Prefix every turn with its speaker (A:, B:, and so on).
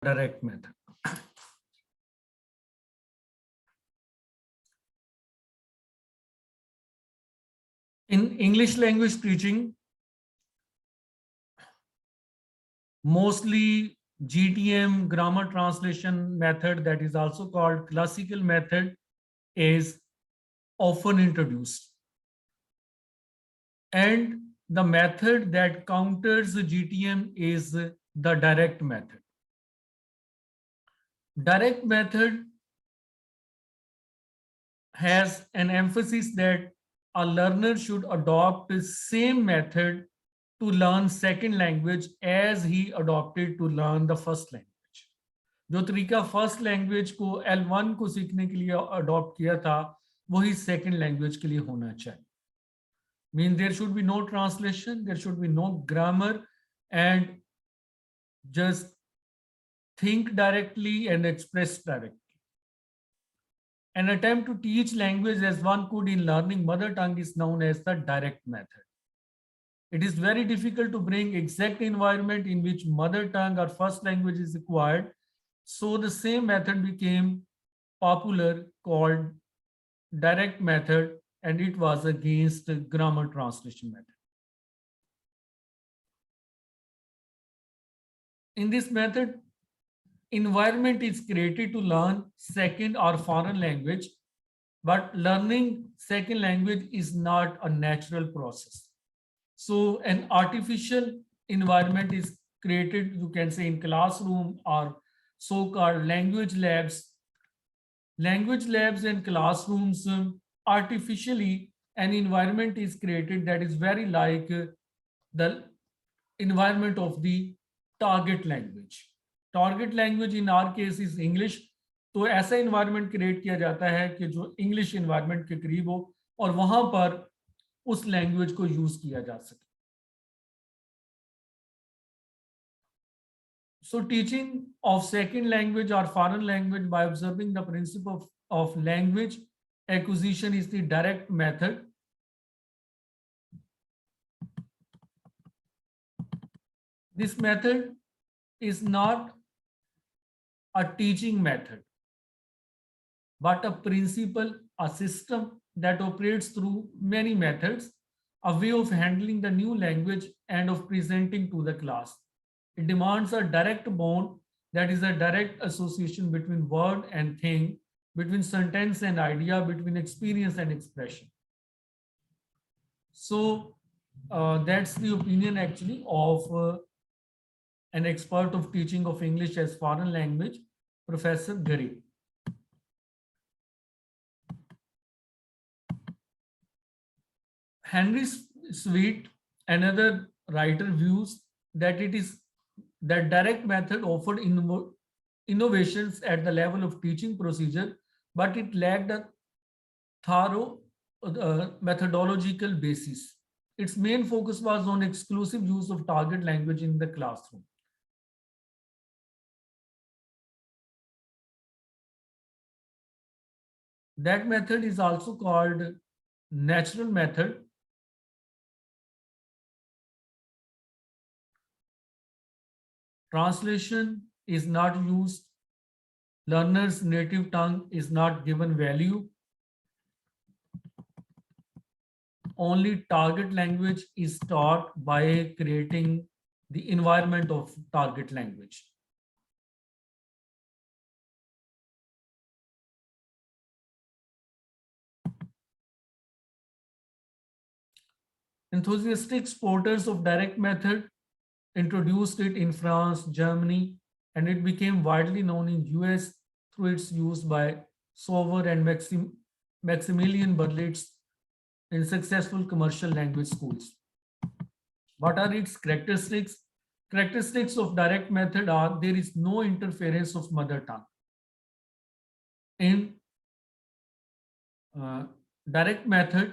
A: direct method. In English language teaching, mostly GTM, grammar translation method, that is also called classical method, is often introduced. And the method that counters the GTM is the direct method. Direct method has an emphasis that a learner should adopt the same method to learn second language as he adopted to learn the first language. जो तरीका first language को L1 को सीखने के लिए adopt किया था वही सेकंड लैंग्वेज के लिए होना चाहिए. Mean there should be no translation, there should be no grammar, and just think directly and express directly. An attempt to teach language as one could in learning mother tongue is known as the direct method. It is very difficult to bring exact environment in which mother tongue or first language is acquired. So the same method became popular, called direct method, and it was against the grammar translation method. In this method, environment is created to learn second or foreign language, but learning second language is not a natural process. So an artificial environment is created, you can say in classroom or so-called language labs. Language labs and classrooms, artificially an environment is created that is very like the environment of the target language. Target language in our case is English. तो ऐसा environment create किया जाता है कि जो English environment के करीब हो और वहां पर उस language को use किया जा सके. So teaching of second language or foreign language by observing the principle of language acquisition is the direct method. This method is not a teaching method, but a principle, a system that operates through many methods, a way of handling the new language and of presenting to the class. It demands a direct bond, that is a direct association between word and thing, between sentence and idea, between experience and expression. So that's the opinion actually of an expert of teaching of English as foreign language, Professor Gary. Henry Sweet, another writer, views that it is that direct method offered innovations at the level of teaching procedure, but it lacked a thorough methodological basis. Its main focus was on exclusive use of target language in the classroom. That method is also called natural method. Translation is not used. Learner's native tongue is not given value. Only target language is taught by creating the environment of target language. Enthusiastic supporters of direct method introduced it in France, Germany, and it became widely known in US through its use by Sauer and Maximilian Berlitz in successful commercial language schools. What are its characteristics? Characteristics of direct method are there is no interference of mother tongue. In direct method,